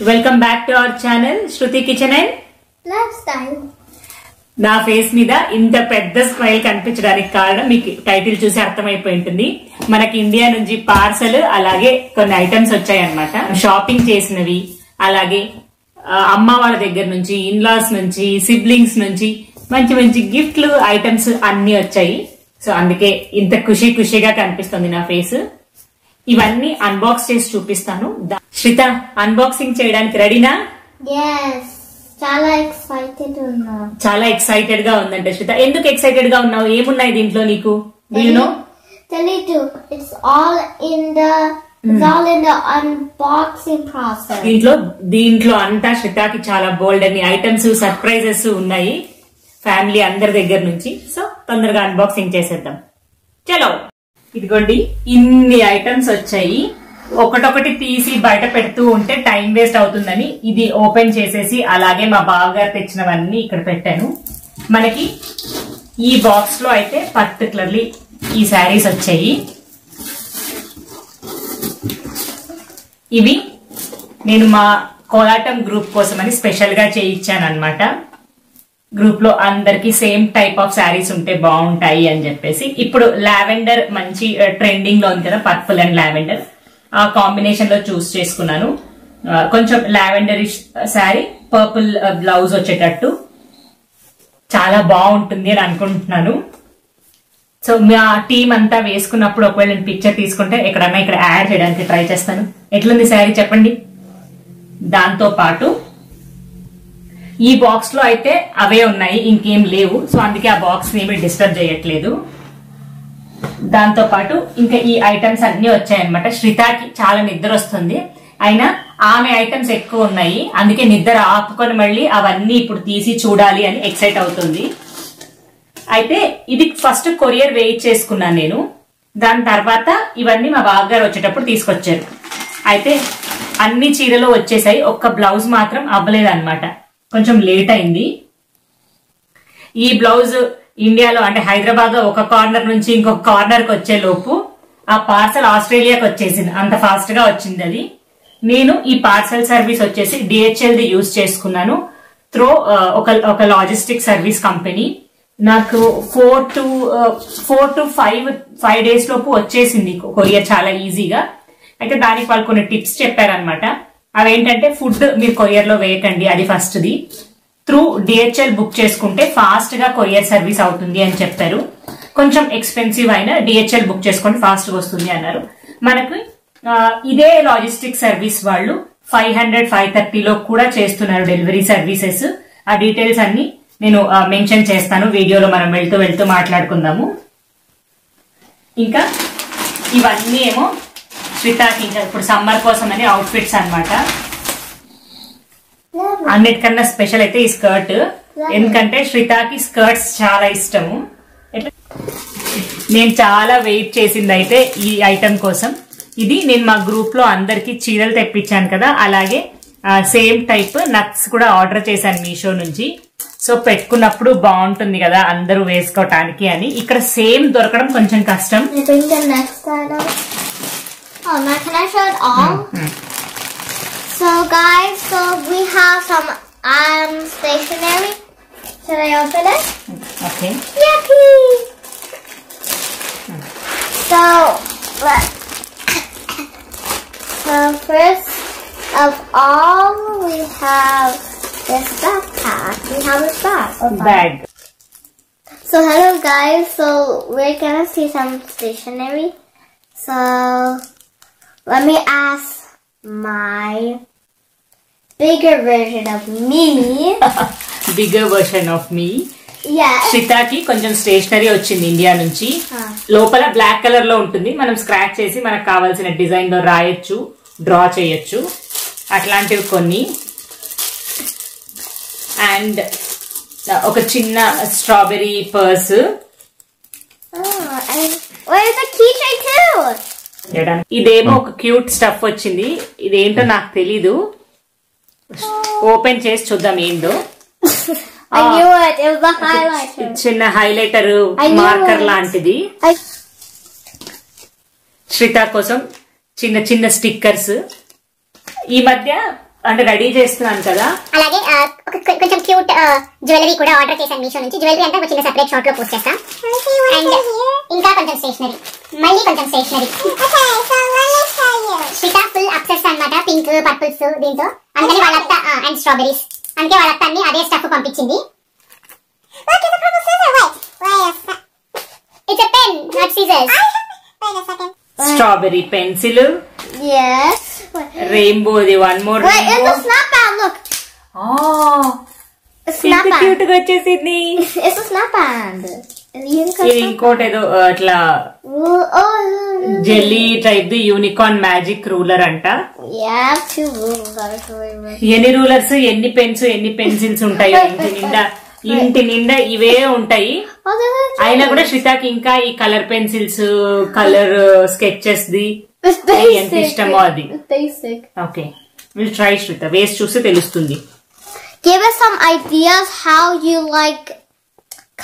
Welcome back to our channel Shruti kitchen and life style. నా face మీద ఇంత పెద్ద స్మైల్ కనిపించడానికి కారణం మీకు టైటిల్ చూసి అర్థమైపోయి ఉంటుంది. మనకి ఇండియా నుంచి పార్సల్ అలాగే కొన్ని ఐటమ్స్ వచ్చాయన్నమాట. షాపింగ్ చేసినవి అలాగే అమ్మ వాళ్ళ దగ్గర నుంచి, ఇన్లాస్ నుంచి, సిబ్లింగ్స్ నుంచి మంచి మంచి గిఫ్ట్లు ఐటమ్స్ అన్ని వచ్చాయి. సో అందుకే ఇంత ఖుషీగా కనిపిస్తుంది నా ఫేస్. ఇవన్నీ అన్బాక్స్ చేసి చూపిస్తాను. శ్రిత అన్బాక్సింగ్ చేయడానికి రెడీనా? yes, చాలా ఎక్సైటెడ్ ఉన్నా. చాలా ఎక్సైటెడ్ గా ఉందంట శ్రిత. ఎందుకు ఎక్సైటెడ్ గా ఉన్నావు? ఏమున్నాయి దీంట్లో నీకు? Do you know? తెలీదు. It's all in the unboxing process. దీంట్లో అంతా శ్రితకి చాలా బోల్డ్ అని ఐటమ్స్, సర్ప్రైజెస్ ఉన్నాయి ఫ్యామిలీ అందరి దగ్గర నుంచి. సో తొందరగా అన్బాక్సింగ్ చేసేద్దాం. చలో, ఇదిగోండి ఇన్ని ఐటమ్స్ వచ్చాయి. ఒకటొకటి తీసి బయట పెడుతూ ఉంటే టైం వేస్ట్ అవుతుందని ఇది ఓపెన్ చేసేసి అలాగే మా బావగారు తెచ్చినవన్నీ ఇక్కడ పెట్టాను. మనకి ఈ బాక్స్ లో అయితే పర్టికులర్లీ ఈ శారీస్ వచ్చాయి. ఇవి నేను మా కోలాటం గ్రూప్ కోసమని స్పెషల్ గా చేయించాను అన్నమాట. గ్రూప్ లో అందరికి సేమ్ టైప్ ఆఫ్ శారీస్ ఉంటే బాగుంటాయి అని చెప్పేసి. ఇప్పుడు లావెండర్ మంచి ట్రెండింగ్ లో ఉంది కదా, పర్పుల్ అండ్ లావెండర్. ఆ కాంబినేషన్ లో చూస్ చేసుకున్నాను. కొంచెం లావెండరిష్ శారీ, పర్పుల్ బ్లౌజ్ వచ్చేటట్టు చాలా బాగుంటుంది అని అనుకుంటున్నాను. సో మా టీం అంతా వేసుకున్నప్పుడు ఒకవేళ నేను పిక్చర్ తీసుకుంటే ఎక్కడన్నా ఇక్కడ యాడ్ చేయడానికి ట్రై చేస్తాను. ఎట్లుంది శారీ చెప్పండి. దాంతో పాటు ఈ బాక్స్ లో అయితే అవే ఉన్నాయి, ఇంకేం లేవు. సో అందుకే ఆ బాక్స్ ఏమీ డిస్టర్బ్ చేయట్లేదు. దాంతో పాటు ఇంకా ఈ ఐటమ్స్ అన్ని వచ్చాయన్నమాట. శ్రితకి చాలా నిద్ర వస్తుంది, అయినా ఆమె ఐటమ్స్ ఎక్కువ ఉన్నాయి. అందుకే నిద్ర ఆపుకొని మళ్ళీ అవన్నీ ఇప్పుడు తీసి చూడాలి అని ఎక్సైట్ అవుతుంది. అయితే ఇది ఫస్ట్ కొరియర్ వెయిట్ చేసుకున్నాను నేను. దాని తర్వాత ఇవన్నీ మా బావగారు వచ్చేటప్పుడు తీసుకొచ్చారు. అయితే అన్ని చీరలు వచ్చేసాయి, ఒక్క బ్లౌజ్ మాత్రం అవ్వలేదు అనమాట. కొంచెం లేట్ అయింది. ఈ బ్లౌజ్ ఇండియాలో అంటే హైదరాబాద్ లో ఒక కార్నర్ నుంచి ఇంకొక కార్నర్ కి వచ్చే లోపు ఆ పార్సల్ ఆస్ట్రేలియాకి వచ్చేసింది. అంత ఫాస్ట్ గా వచ్చింది అది. నేను ఈ పార్సల్ సర్వీస్ వచ్చేసి DHL ది యూజ్ చేసుకున్నాను త్రూ ఒక లాజిస్టిక్ సర్వీస్ కంపెనీ. నాకు 4 to 5 days లోపు వచ్చేసింది కొరియర్ చాలా ఈజీగా. అయితే దానికి వాళ్ళు కొన్ని టిప్స్ చెప్పారనమాట. అవేంటంటే ఫుడ్ మీరు కొరియర్ లో వేయకండి, అది first the. Through DHL book చేసుకుంటే ఫాస్ట్ గా కొరియర్ సర్వీస్ అవుతుంది అని చెప్పారు. కొంచెం ఎక్స్పెన్సివ్ అయినా DHL బుక్ చేసుకుంటే ఫాస్ట్ గా వస్తుంది అన్నారు. మనకు ఇదే లాజిస్టిక్ సర్వీస్ వాళ్ళు 500-530 లో కూడా చేస్తున్నారు డెలివరీ సర్వీసెస్. ఆ డీటెయిల్స్ అన్ని నేను మెన్షన్ చేస్తాను వీడియోలో, మనం వెళ్తూ మాట్లాడుకుందాము. ఇంకా ఇవన్నీ ఏమో శ్రితకి ఇంకా ఇప్పుడు సమ్మర్ కోసం అని అవుట్ఫిట్స్ అన్నమాట. అన్నిటికన్నా స్పెషల్ అయితే ఈ స్కర్ట్, ఎందుకంటే శ్రితకి స్కర్ట్స్ చాలా ఇష్టము. నేను చాలా వెయిట్ చేసింది అయితే ఈ ఐటమ్ కోసం. ఇది నేను మా గ్రూప్ లో అందరికి చీరలు తెప్పించాను కదా, అలాగే సేమ్ టైప్ నట్స్ కూడా ఆర్డర్ చేశాను మీషో నుంచి. సో పెట్టుకున్నప్పుడు బాగుంటుంది కదా అందరూ వేసుకోవటానికి అని. ఇక్కడ సేమ్ దొరకడం కొంచెం కష్టం. Oh, now can I show it all? So guys, we have some stationery. Should I open it? Okay. Yippee! So first of all, we have this backpack. We have this bag. So hello guys, so we're gonna see some stationery. So let me ask my bigger version of me. Bigger version of me. Yes. శ్రితకి కొంచెం stationery వచ్చింది India నుంచి. లోపల black colour లో ఉంటుంది. మనం scratch చేసి మనకు కావాల్సిన డిజైన్ లో రాయొచ్చు, డ్రా చేయొచ్చు. అట్లాంటివి కొన్ని. అండ్ ఒక చిన్న strawberry purse. Where's the keychain too? ఇదేమో ఒక క్యూట్ స్టఫ్ వచ్చింది. ఇదేంటో నాకు తెలీదు. ఓపెన్ చేసి చూద్దాం ఏందో. I knew it. It was the highlighter. చిన్న హైలైటర్ మార్కర్ లాంటిది. శ్రిత కోసం చిన్న చిన్న స్టిక్కర్స్. ఈ మధ్య అంటే రెడీ చేస్తున్నాను కదా. అలాగే కొంచెం క్యూట్ జ్యువెలరీ కూడా ఆర్డర్ చేశాను మీషో నుంచి. జ్యువెలరీ అంతా ఒక చిన్న సెపరేట్ షార్ట్ లో పోస్ట్ చేస్తా. అండ్ ఇంకా కొంచెం స్టేషనరీ, మళ్ళీ కొంచెం స్టేషనరీ. శ్రీత ఫుల్ అప్సెట్స్ అన్నమాట, పింక్ పర్పుల్స్ దీంతో. అందుకని వాళ్ళంతా అండ్ స్ట్రాబెరీస్, అందుకే వాళ్ళంతా అన్ని అదే స్టఫ్ పంపించింది. It's a pen, not scissors. Wait a second. Strawberry pencil. Yes. Rainbow, the one more. Wait, it's a snap band. Look. Oh. It's a snap band. Cute గా వచ్చేసింది. It's a snap band. ఇది ఇంకోటి ఏదో అట్లా jelly type the unicorn magic ruler అంట. Yeah, 2 rulers. ఎన్ని rulers, ఎన్ని pens, ఎన్ని పెన్సిల్స్ ఉంటాయో ఇంటి నిండా ఇవే ఉంటాయి. అయినా కూడా శ్రీతకి ఇంకా ఈ colour pencils, colour sketches the ఎంత ఇష్టమో అది. ఓకే, విల్ ట్రై శ్రీత, వేసి చూస్తే తెలుస్తుంది. Give us some ideas how you like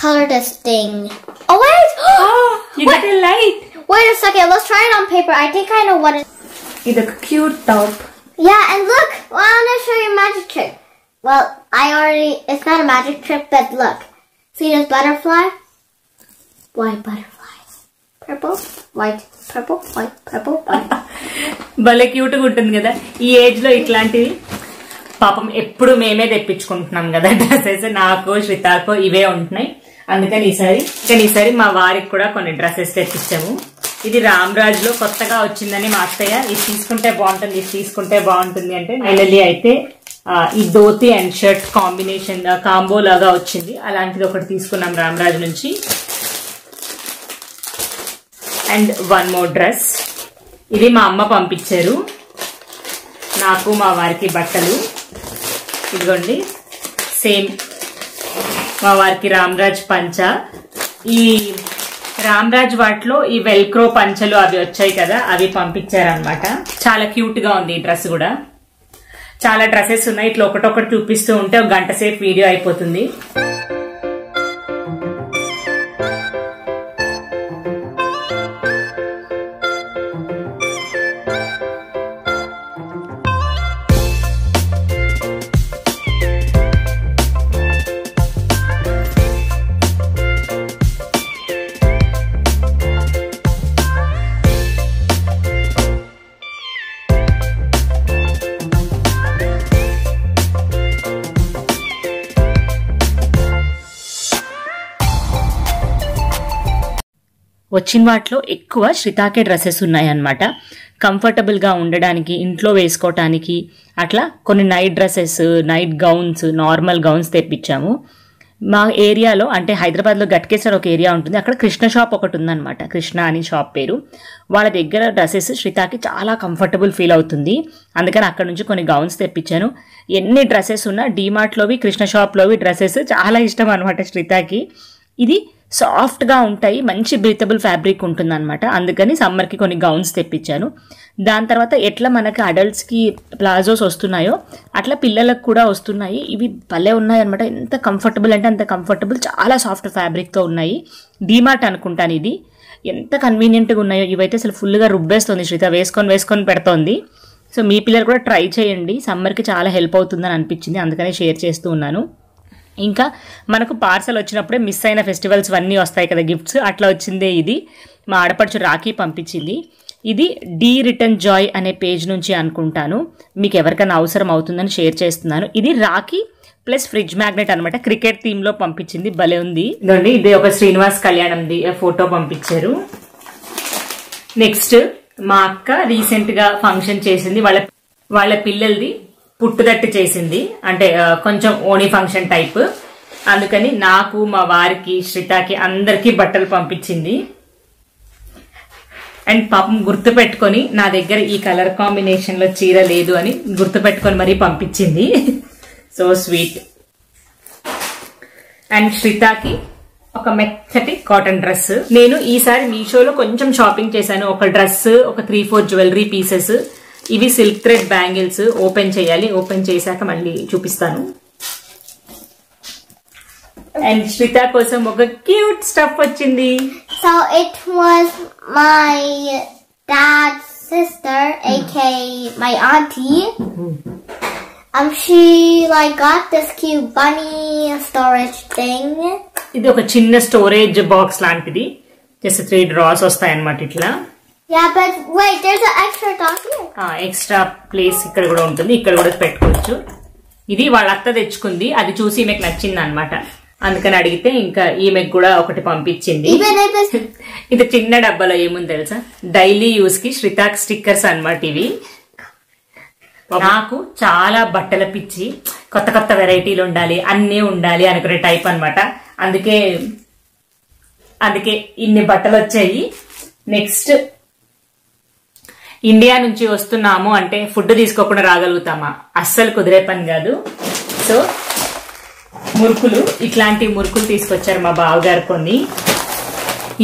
color this thing. Oh wait! You got a light. Wait a second, let's try it on paper. I think I know what it is. It's a cute top. Yeah, and look, well, I'm gonna show you a magic trick. Well, it's not a magic trick, but look. See this butterfly? White butterfly. Purple, white, purple, white, purple, white. భలే cute గా ఉంటుంది కదా. ఈ age లో ఇట్లాంటివి పాపం ఎప్పుడు మేమే తెప్పించుకుంటున్నాం కదా డ్రెస్సెస్. నాకు శ్రీతాకో ఇవే ఉంటున్నాయి. అందుకని ఈసారి మా వారికి కూడా కొన్ని డ్రెస్సెస్ తెప్పించాము. ఇది రామ్రాజ్ లో కొత్తగా వచ్చిందని మా అత్తయ్య ఇది తీసుకుంటే బాగుంటుంది, ఇది తీసుకుంటే బాగుంటుంది అంటే, ఫైనల్లీ అయితే ఈ dhoti and shirt combination combo లాగా వచ్చింది. అలాంటిది ఒకటి తీసుకున్నాం రామ్రాజ్ నుంచి. అండ్ వన్ మోర్ డ్రెస్, ఇది మా అమ్మ పంపించారు నాకు మా వారికి బట్టలు. ఇదిగోండి, సేమ్ మా వారికి రామ్రాజ్ పంచ. ఈ రామ్రాజ్ వాటిలో ఈ వెల్క్రో పంచలు అవి వచ్చాయి కదా, అవి పంపించారనమాట. చాలా క్యూట్ గా ఉంది ఈ డ్రెస్ కూడా. చాలా డ్రెస్సెస్ ఉన్నాయి, ఇట్లా ఒకటొకటి చూపిస్తూ ఉంటే ఒక గంట సేపు వీడియో అయిపోతుంది. వచ్చిన వాటిలో ఎక్కువ శ్రీతాకే డ్రెస్సెస్ ఉన్నాయన్నమాట. కంఫర్టబుల్గా ఉండడానికి, ఇంట్లో వేసుకోవటానికి అట్లా కొన్ని night dresses, night gowns, normal gowns తెప్పించాము. మా ఏరియాలో అంటే హైదరాబాద్లో గట్కేసర్ ఒక ఏరియా ఉంటుంది, అక్కడ కృష్ణ షాప్ ఒకటి ఉందన్నమాట. కృష్ణ అని షాప్ పేరు. వాళ్ళ దగ్గర డ్రెస్సెస్ శ్రీతాకి చాలా కంఫర్టబుల్ ఫీల్ అవుతుంది. అందుకని అక్కడ నుంచి కొన్ని గౌన్స్ తెప్పించాను. ఎన్ని డ్రెస్సెస్ ఉన్నా డీమార్ట్లోవి, కృష్ణ షాప్లోవి డ్రెస్సెస్ చాలా ఇష్టం అనమాట శ్రీతాకి. ఇది సాఫ్ట్గా ఉంటాయి, మంచి బ్రీతబుల్ ఫ్యాబ్రిక్ ఉంటుందన్నమాట. అందుకని సమ్మర్కి కొన్ని గౌన్స్ తెప్పించాను. దాని తర్వాత ఎట్లా మనకి అడల్ట్స్కి ప్లాజోస్ వస్తున్నాయో అట్లా పిల్లలకు కూడా వస్తున్నాయి. ఇవి భలే ఉన్నాయి అనమాట. ఎంత కంఫర్టబుల్ అంటే అంత కంఫర్టబుల్, చాలా సాఫ్ట్ ఫ్యాబ్రిక్తో ఉన్నాయి. డీమార్ట్ అనుకుంటాను ఇది. ఎంత కన్వీనియంట్గా ఉన్నాయో ఇవైతే. అసలు ఫుల్గా రుబ్బేస్తుంది శ్రీత, వేసుకొని పెడుతోంది. సో మీ పిల్లలు కూడా ట్రై చేయండి, సమ్మర్కి చాలా హెల్ప్ అవుతుందని అనిపించింది, అందుకని షేర్ చేస్తూ ఉన్నాను. ఇంకా మనకు పార్సల్ వచ్చినప్పుడే మిస్ అయిన ఫెస్టివల్స్ అన్నీ వస్తాయి కదా గిఫ్ట్స్, అట్లా వచ్చిందే ఇది. మా ఆడపడుచు రాఖీ పంపించింది. ఇది డీ రిటర్న్ జాయ్ అనే పేజ్ నుంచి అనుకుంటాను, మీకు ఎవరికైనా అవసరం అవుతుందని షేర్ చేస్తున్నాను. ఇది రాఖీ ప్లస్ ఫ్రిడ్జ్ మ్యాగ్నెట్ అనమాట. క్రికెట్ థీమ్ లో పంపించింది, భలే ఉంది. ఇదండి, ఇది ఒక శ్రీనివాస్ కళ్యాణంది ఫోటో పంపించారు. నెక్స్ట్ మా అక్క రీసెంట్ గా ఫంక్షన్ చేసింది, వాళ్ళ పిల్లలది పుట్టుదట్టు చేసింది. అంటే కొంచెం ఓణి ఫంక్షన్ టైప్. అందుకని నాకు, మా వారికి, శ్రీతాకి అందరికీ బట్టలు పంపించింది. అండ్ పాపం గుర్తు పెట్టుకొని, నా దగ్గర ఈ కలర్ కాంబినేషన్ లో చీర లేదు అని గుర్తు పెట్టుకొని మరీ పంపించింది. So sweet. అండ్ శ్రీతాకి ఒక మెత్తటి కాటన్ డ్రెస్. నేను ఈసారి మీషోలో కొంచెం షాపింగ్ చేశాను. ఒక డ్రెస్, ఒక 3-4 జ్యువెలరీ పీసెస్. ఇవి సిల్క్ థ్రెడ్ బ్యాంగిల్స్. ఓపెన్ చేయాలి, ఓపెన్ చేశాక మళ్ళీ చూపిస్తాను. అండ్ శ్రీత కోసం ఒక క్యూట్ స్టఫ్ వచ్చింది. So it was my dad's sister, aka my auntie. she like got this cute bunny storage thing. ఇది ఒక చిన్న స్టోరేజ్ బాక్స్ లాంటిది. జస్ట్ 3 డ్రాస్ వస్తాయి అన్నమాట ఇట్లా. Yeah, but wait, there's an extra dog here. Extra place ఇక్కడ కూడా ఉంటుంది, ఇక్కడ కూడా పెట్టుకోవచ్చు. ఇది వాళ్ళ అత్త తెచ్చుకుంది, అది చూసి ఈమెకు నచ్చింది అన్నమాట. అందుకని అడిగితే ఇంకా ఈమెకు కూడా ఒకటి పంపించింది. ఇది చిన్న డబ్బాలో ఏముంది తెలుసా, డైలీ యూస్ కి శ్రితాక్ స్టిక్కర్స్ అన్నమాట ఇవి. నాకు చాలా బట్టల పిచ్చి, కొత్త కొత్త వెరైటీలు ఉండాలి, అన్నీ ఉండాలి అనుకునే టైప్ అన్నమాట. అందుకే ఇన్ని బట్టలు వచ్చాయి. నెక్స్ట్ ఇండియా నుంచి వస్తున్నాము అంటే ఫుడ్ తీసుకోకుండా రాగలుగుతామా? అస్సలు కుదిరే పని కాదు. సో మురుకులు, ఇట్లాంటి మురుకులు తీసుకొచ్చారు మా బావగారు కొన్ని.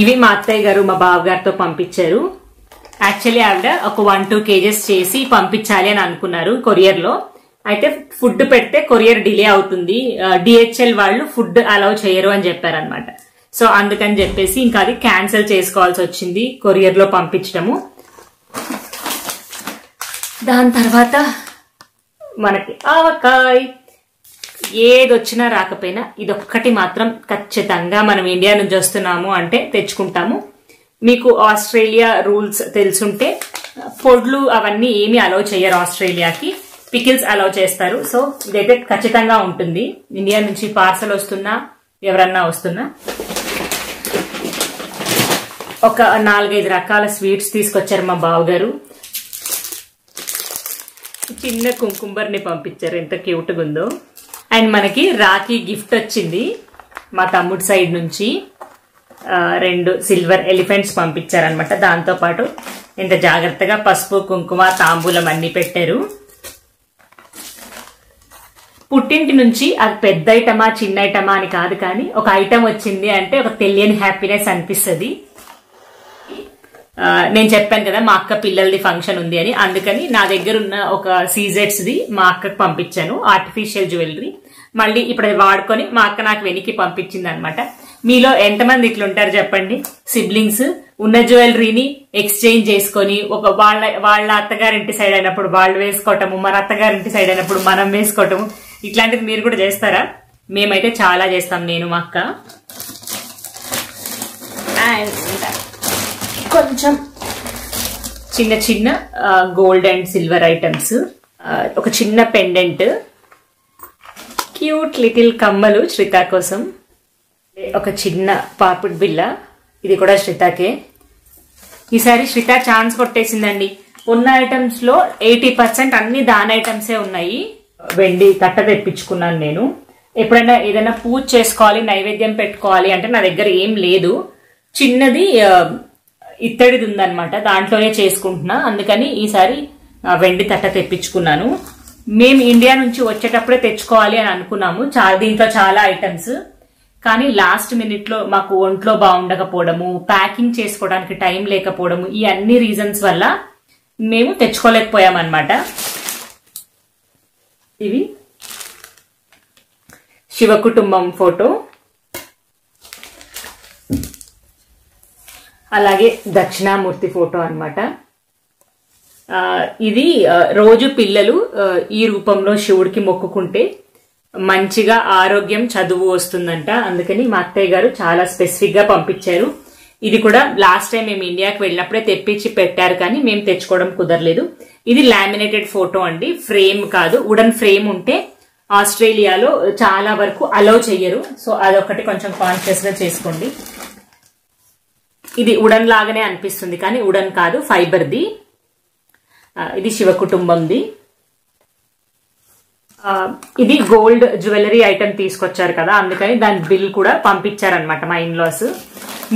ఇవి మా అత్తయ్య గారు మా బావగారితో పంపించారు. యాక్చువల్లీ ఆవిడ ఒక 1-2 kgs చేసి పంపించాలి అని అనుకున్నారు కొరియర్ లో. అయితే ఫుడ్ పెడితే కొరియర్ డిలే అవుతుంది, డిహెచ్ఎల్ వాళ్ళు ఫుడ్ అలౌ చేయరు అని చెప్పారనమాట. సో అందుకని చెప్పేసి ఇంకా అది క్యాన్సిల్ చేసుకోవాల్సి వచ్చింది కొరియర్ లో పంపించడము. దాని తర్వాత మనకి ఆవకాయ, ఏదొచ్చినా రాకపోయినా ఇదొక్కటి మాత్రం ఖచ్చితంగా మనం ఇండియా నుంచి వస్తున్నాము అంటే తెచ్చుకుంటాము. మీకు ఆస్ట్రేలియా రూల్స్ తెలుసుంటే పొడ్లు అవన్నీ ఏమీ అలౌ చేయరు ఆస్ట్రేలియాకి, పికిల్స్ అలౌ చేస్తారు. సో ఇదైతే ఖచ్చితంగా ఉంటుంది. ఇండియా నుంచి పార్సల్ వస్తున్నా ఎవరన్నా వస్తున్నా. ఒక 4-5 రకాల స్వీట్స్ తీసుకొచ్చారు మా బావగారు. చిన్న కుంకుమర్ని పంపించారు, ఎంత క్యూట్గా ఉందో. అండ్ మనకి రాఖీ గిఫ్ట్ వచ్చింది మా తమ్ముడి సైడ్ నుంచి. 2 సిల్వర్ ఎలిఫెంట్స్ పంపించారనమాట. దాంతో పాటు ఇంత జాగ్రత్తగా పసుపు కుంకుమ తాంబూలం అన్ని పెట్టారు. పుట్టింటి నుంచి అది పెద్ద ఐటమా చిన్న ఐటమా అని కాదు, కానీ ఒక ఐటమ్ వచ్చింది అంటే ఒక తెలియని హ్యాపీనెస్ అనిపిస్తుంది. నేను చెప్పాను కదా మా అక్క పిల్లలది ఫంక్షన్ ఉంది అని, అందుకని నా దగ్గర ఉన్న ఒక సీజెట్స్ ది మా అక్కకు పంపించాను, ఆర్టిఫిషియల్ జ్యువెలరీ. మళ్ళీ ఇప్పుడు అది వాడుకొని మా అక్క నాకు వెనక్కి పంపించింది అనమాట. మీలో ఎంతమంది ఇట్లుంటారు చెప్పండి? సిబ్లింగ్స్ ఉన్న జ్యువెలరీని ఎక్స్చేంజ్ చేసుకొని ఒక వాళ్ళ అత్తగారింటి సైడ్ అయినప్పుడు వాళ్ళు వేసుకోవటము, మన అత్తగారింటి సైడ్ అయినప్పుడు మనం వేసుకోవటము, ఇట్లాంటిది మీరు కూడా చేస్తారా? మేమైతే చాలా చేస్తాం, నేను మా అక్క. అండ్ కొంచెం చిన్న చిన్న గోల్డ్ అండ్ సిల్వర్ ఐటమ్స్, ఒక చిన్న పెండెంట్, క్యూట్ లిటిల్ కమ్మలు శ్రిత కోసం, ఒక చిన్న పాపిడి బిల్ల, ఇది కూడా శ్రితకే. ఈసారి శ్రిత ఛాన్స్ కొట్టేసిందండి. ఉన్న ఐటమ్స్ లో 80% అన్ని దాని ఐటమ్సే ఉన్నాయి. వెండి తట్ట తెప్పించుకున్నాను నేను. ఎప్పుడైనా ఏదైనా పూజ చేసుకోవాలి, నైవేద్యం పెట్టుకోవాలి అంటే నా దగ్గర ఏం లేదు. చిన్నది ఇత్తడిది ఉందన్నమాట, దాంట్లోనే చేసుకుంటున్నా. అందుకని ఈసారి వెండి తట్ట తెప్పించుకున్నాను. మేము ఇండియా నుంచి వచ్చేటప్పుడే తెచ్చుకోవాలి అని అనుకున్నాము. దీంట్లో చాలా ఐటమ్స్, కానీ లాస్ట్ మినిట్ లో మాకు ఒంట్లో బాగుండకపోవడము, ప్యాకింగ్ చేసుకోవడానికి టైం లేకపోవడము, ఈ అన్ని రీజన్స్ వల్ల మేము తెచ్చుకోలేకపోయామన్నమాట. ఇవి శివ కుటుంబం ఫోటో, అలాగే దక్షిణామూర్తి ఫోటో అన్నమాట. ఇది రోజు పిల్లలు ఈ రూపంలో శివుడికి మొక్కుకుంటే మంచిగా ఆరోగ్యం చదువు వస్తుందంట. అందుకని మా అత్తయ్య గారు చాలా స్పెసిఫిక్ గా పంపించారు. ఇది కూడా లాస్ట్ టైం మేము ఇండియాకి వెళ్ళినప్పుడే తెప్పించి పెట్టారు, కానీ మేము తెచ్చుకోవడం కుదరలేదు. ఇది లామినేటెడ్ ఫోటో అండి, ఫ్రేమ్ కాదు. వుడెన్ ఫ్రేమ్ ఉంటే ఆస్ట్రేలియాలో చాలా వరకు అలౌ చెయ్యరు. సో అదొకటి కొంచెం కాన్షియస్ గా చేసుకోండి. ఇది వుడెన్ లాగానే అనిపిస్తుంది, కానీ వుడెన్ కాదు, ఫైబర్ది. ఇది శివ కుటుంబంది. ఇది గోల్డ్ జ్యువెలరీ ఐటమ్ తీసుకొచ్చారు కదా, అందుకని దాని బిల్ కూడా పంపించారనమాట మా ఇన్లాస్.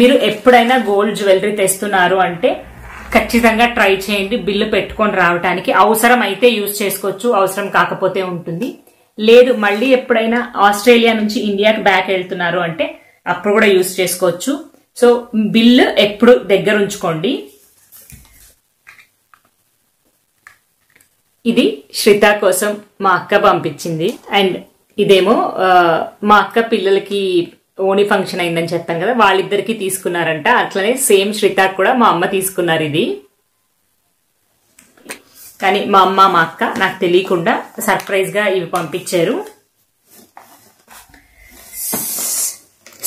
మీరు ఎప్పుడైనా గోల్డ్ జ్యువెలరీ తెస్తున్నారు అంటే ఖచ్చితంగా ట్రై చేయండి బిల్లు పెట్టుకొని రావడానికి. అవసరం అయితే యూజ్ చేసుకోవచ్చు, అవసరం కాకపోతే ఉంటుంది. లేదు మళ్ళీ ఎప్పుడైనా ఆస్ట్రేలియా నుంచి ఇండియాకి బ్యాక్ వెళ్తున్నారు అంటే అప్పుడు కూడా యూజ్ చేసుకోవచ్చు. సో బిల్లు ఎప్పుడు దగ్గర ఉంచుకోండి. ఇది శ్రిత కోసం మా అక్క పంపించింది. అండ్ ఇదేమో మా అక్క పిల్లలకి ఓణి ఫంక్షన్ అయిందని చెప్పాను కదా, వాళ్ళిద్దరికి తీసుకున్నారంట. అట్లనే సేమ్ శ్రిత కూడా మా అమ్మ తీసుకున్నారు. ఇది కానీ మా అమ్మ మా అక్క నాకు తెలియకుండా సర్ప్రైజ్ గా ఇవి పంపించారు.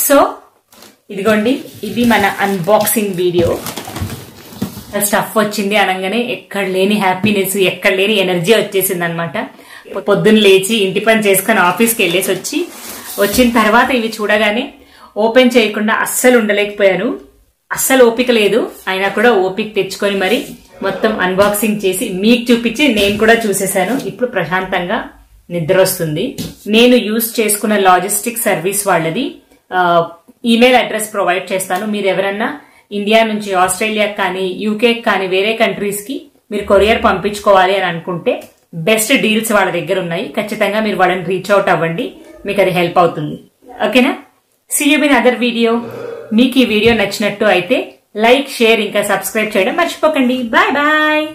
సో ఇదిగోండి, ఇది మన అన్బాక్సింగ్ వీడియో. స్టఫ్ వచ్చింది అనగానే ఎక్కడ లేని హ్యాపీనెస్, ఎక్కడ లేని ఎనర్జీ వచ్చేసింది అనమాట. పొద్దున్న లేచి ఇంటి పని చేసుకుని ఆఫీస్కి వెళ్ళేసి వచ్చిన తర్వాత ఇవి చూడగానే ఓపెన్ చేయకుండా అస్సలు ఉండలేకపోయాను. అస్సలు ఓపిక లేదు, అయినా కూడా ఓపిక తెచ్చుకొని మరి మొత్తం అన్బాక్సింగ్ చేసి మీకు చూపించి నేను కూడా చూసేశాను. ఇప్పుడు ప్రశాంతంగా నిద్ర వస్తుంది. నేను యూజ్ చేసుకున్న లాజిస్టిక్ సర్వీస్ వాళ్ళది ఈమెయిల్ అడ్రస్ ప్రొవైడ్ చేస్తాను. మీరు ఎవరన్నా ఇండియా నుంచి ఆస్ట్రేలియా కానీ యూకే కానీ వేరే కంట్రీస్ కి మీరు కొరియర్ పంపించుకోవాలి అని అనుకుంటే బెస్ట్ డీల్స్ వాళ్ళ దగ్గర ఉన్నాయి. ఖచ్చితంగా మీరు వాళ్ళని రీచ్ అవుట్ అవ్వండి, మీకు అది హెల్ప్ అవుతుంది. ఓకేనా? See you in other video. మీకు ఈ వీడియో నచ్చినట్టు అయితే లైక్, షేర్ ఇంకా సబ్స్క్రైబ్ చేయడం మర్చిపోకండి. Bye bye.